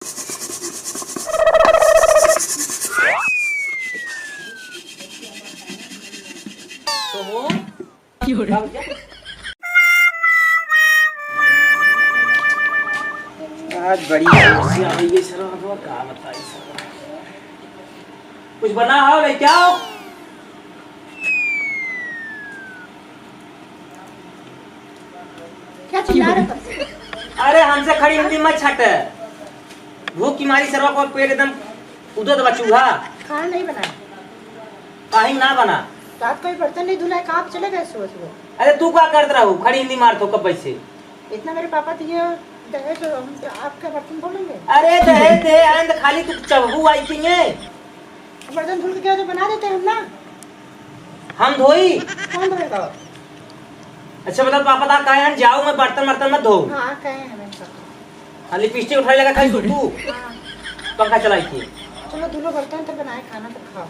आज बड़ी समस्या हुई है सर, क्या बताइए सर। कुछ बना हो ले क्या हो? क्या चिल्ला रहे हो? अरे हमसे खड़ी हिंदी मत छट। भूख की मारी सरवा को पेट एकदम उधर दबा चूहा। खाना नहीं बनाया, काहे ना बना? रात को भी बर्तन नहीं धुला, कहाँ पे चले गए सुबह सुबह? अरे तू क्या करत रहा खड़ी हिंदी मारत हो कब पैसे? इतना मेरे पापा दिए दहेज, तो हम आपका बर्तन धोलेंगे? अरे दहेज दे आंद खाली तू चबू आई थी बर्तन धुल के क्या तो बना देते हैं हम ना। हम धोई। कौन धोएगा? अच्छा बता पापा ता कहे जाओ मैं बर्तन मत धो। हाँ कहे हैं मेरे पापा। लिपस्टिक उठा लगा खाई तू हाँ पंखा चलाई थी। चलो धुलो बर्तन तो बनाए खाना तो खाओ।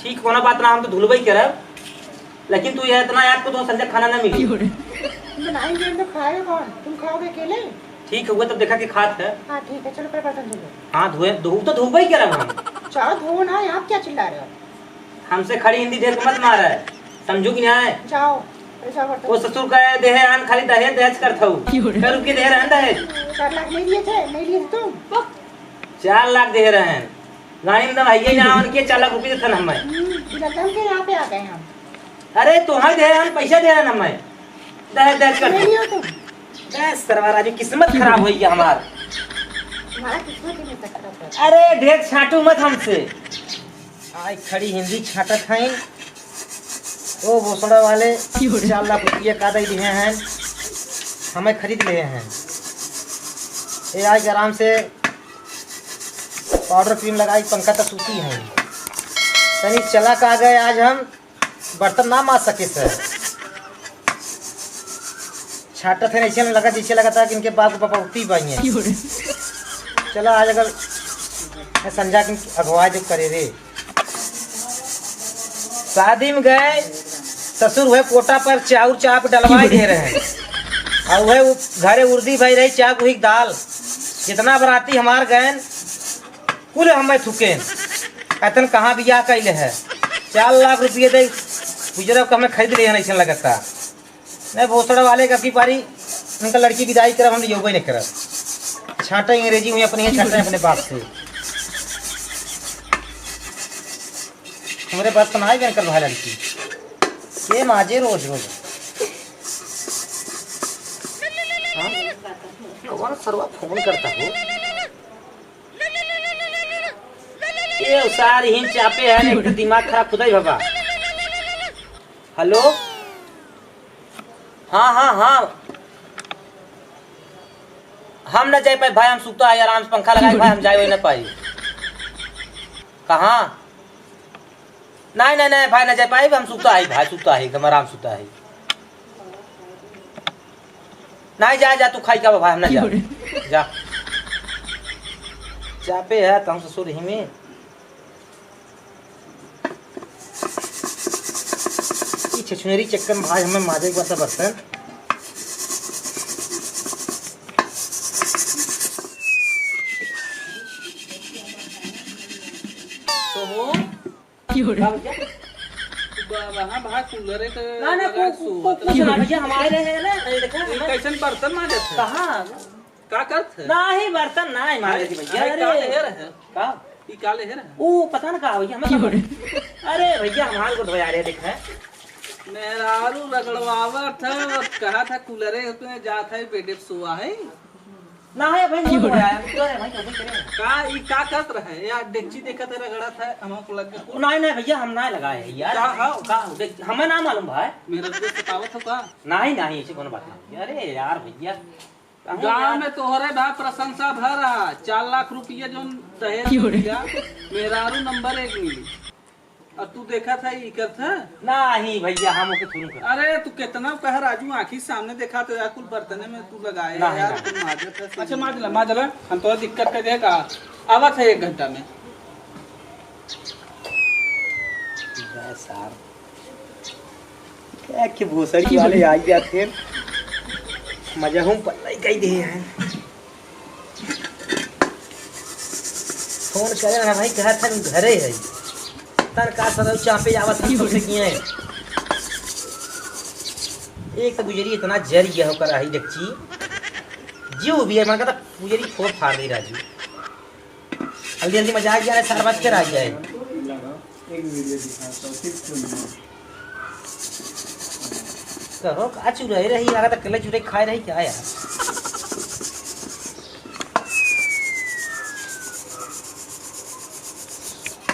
ठीक होना बात ना, हम तो धुलबई करब, लेकिन तू ये इतना याद को तो संजय खाना ना मिली। बनाएंगे तो खाएगा कौन? तुम खाओगे अकेले? ठीक हुआ तब देखा कि खात है। हाँ ठीक है, चलो पहले बर्तन धुलो। हाँ धोए धो तो धोबई करब हम। चाहो धो ना, आप क्या चिल्ला रहे हो? हमसे खड़ी हिंदी ढेर के मत मार है, समझू कि नहीं? जाओ ऐसा बर्तन। वो ससुर का देहे आन खाली दहेज दहेज करत हूँ। कर रुपये दे रहे दहेज। 4 लाख नहीं दिए थे? नहीं लिए तुम? 4 लाख दे रहे हैं। गाड़ी में भैया ना आन के 4 लाख रुपये देते हमें। के यहाँ पे आ गए हम। अरे तुम्हारे दे रहे पैसा दे रहे हमें, दहेज दहेज कर। नहीं लियो तुम? बस सरवारा जी किस्मत खराब हुई है हमार। तुम्हारा किस्मत ही नहीं तक खराब है। अरे ढेर छाटू मत हमसे। आई खड़ी हिंदी छाटत हैं। ओ भोसड़ा वाले 4 लाख रुपये का दे दिए हैं, हमें खरीद लिए हैं। ये आज आराम से पाउडर क्रीम लगाई, पंखा तक सूती है। तनी चला का गए आज हम बर्तन ना मार सके सर। छाटत है ऐसे में लगा जैसे लगा था कि इनके बाप पापा उठती पाई हैं। चलो आज अगर संजा की अगुवाई जो करे रे। शादी में गए ससुर हुए कोटा पर चाउर चाप डलवाई दे रहे हैं, और वह घरे उर्दी भाई रही चाप हुई दाल। जितना बराती हमार गए कुल हमें थुके अतन कहाँ बियाह कैले है। 4 लाख रुपये दे गुजरा को हमें खरीद लिया ऐसा लगता नहीं। भोसड़ा वाले का की पारी उनका लड़की विदाई करब, हम योगा नहीं करब। छाटे अंग्रेजी हुई अपने छाटे अपने बाप से। हमारे बात सुनाई गए कर भाई लड़की ये माजे रोज रोज। हाँ सरवा फोन करता हूँ ये सारी हिंच चापे है, एक तो दिमाग खराब खुदा ही बाबा। हेलो हाँ हाँ हाँ हम न जाए पाए भाई, हम सुता है आराम से पंखा लगाए भाई, हम जाए न पाई। कहाँ? नहीं नहीं नहीं भाई न जाए पाए, हम सुता है भाई, सुता है हम आराम सुता है। नहीं जा जा तू खाई का भाई, हम न जा जा चापे है तुम ससुर ही में। छुनरी चक्कर में भाई हमें माजे के बता बर्तन। कैसन बर्तन मारे थे? कहाँ का करते? नहीं बर्तन नहीं मारे थे भैया। अरे काले है वो पता ना कहा भैया हमें। अरे भैया हमारे को धोया रहे देखा मेहरारू रगड़वावा था, कहा था कूलरे उसमें जाता है बेटे सोआ है ना है भाई नहीं धोया है भाई का का करत रहे यार। डेक्ची देखा था रगड़ा था, हमको लग गया नहीं नहीं भैया हम ना लगाए हैं यार। हमें ना मालूम भाई, मेरा दोस्त बतावत हो का? नहीं नहीं ऐसी कोनो बात नहीं। अरे यार भैया गाँव में तोहरे भा प्रशंसा भर रहा। 4 लाख रुपया जो दहेज दिया मेहरारू नंबर 1 मिली, और तू देखा था ये कर था? नहीं भैया हम ओके थोड़ी कर। अरे तू कितना कह राजू आँखी सामने देखा तो यार कुल बर्तने में तू लगाए यार। तू माजत है। अच्छा माजला हम तो दिक्कत कर देगा। आवत है 1 घंटा में। क्या कि भूसड़ी वाले आ गया थे मजा हूँ पल्ला ही कही दे हैं। फोन करे ना भाई कहा था घरे है तन का सदौ चापे आवत हम सबसे किए हैं एक तो गुजरी इतना जर गया होकर आई देखची जीव भी है मन का तो गुजरी फोड़ फाड़ दी राजू जल्दी जल्दी मजा आ गया है 4 बज कर आ गया है कहो का चुराई रही आगा तो कल चुराई खाए रही क्या यार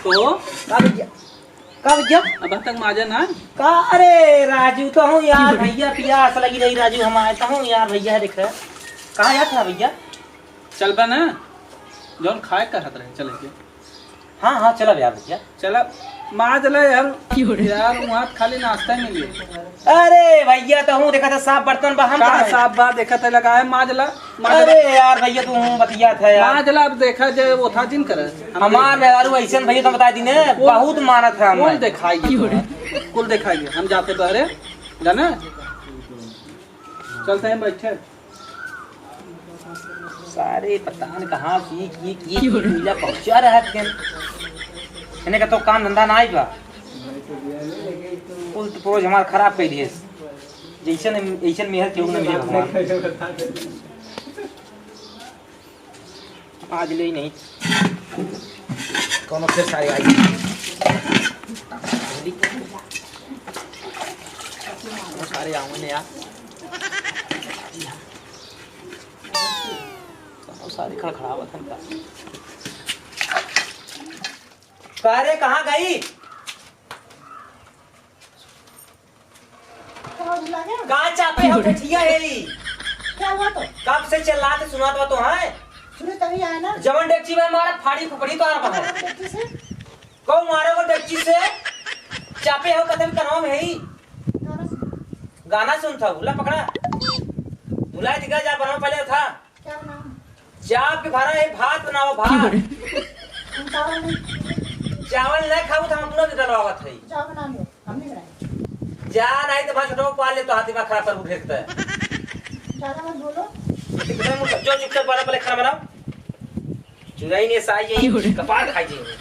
तो का भैया अब तक माजा ना का अरे राजू तो हूँ यार भैया प्यास लगी रही राजू हम आए तो हूँ यार भैया देख कहाँ यार था भैया चल बा ना जौन खाए कहत रहे चले के हाँ हाँ चला यार भैया चला माज ले यार यार वहाँ खाली नाश्ता ही मिली अरे भैया तो हूँ देखा था साफ बर्तन बा हम कहाँ साफ बात देखा था लगाए माजला अरे यार भैया तू हूँ बतिया था यार माजला अब देखा जे वो था जिन करे हमार यार ऐसे भैया तो बता दी ने बहुत मानत है कुल हम दिखाइए कुल दिखाइए हम जाते बहरे जाने चलते हैं बैठे सारे पता नहीं कहाँ की मिला पहुँचा रहा है इन्हें का तो काम धंधा ना आई बा कुल तो पोज हमार खराब कर दिए जैसे मेहर क्यों ना मिले भगवान आज ले ही नहीं कौन फिर सारे आई सारे आऊंगे यार सारे खड़खड़ावत हम का रे कहाँ गई कहाँ चापे हो बैठिया है क्या हुआ तो कब से चिल्लाते सुनात तो है सुने तभी आया ना जवन डेक्ची में मारा फाड़ी फुकड़ी तो आ रहा है देखते से कौ मारे वो डेक्ची से चापे हो कदम कनाव में ही गाना सुनता भूला पकड़ा भूला दिखा जा बनाओ पहले था क्या नाम चाप के भरा है भात बनाओ भात चावल नहीं चावल नहीं खाऊ तो हम अपना भी डलवावत है चावल बना लो हम नहीं बनाए जा नहीं तो भाई छोटो पाल ले तो हाथी में खड़ा पर उठेता है ज्यादा मत बोलो जो चुपचाप वाला पहले खाना बनाओ चुराई ने साई कपार खाई जाएंगे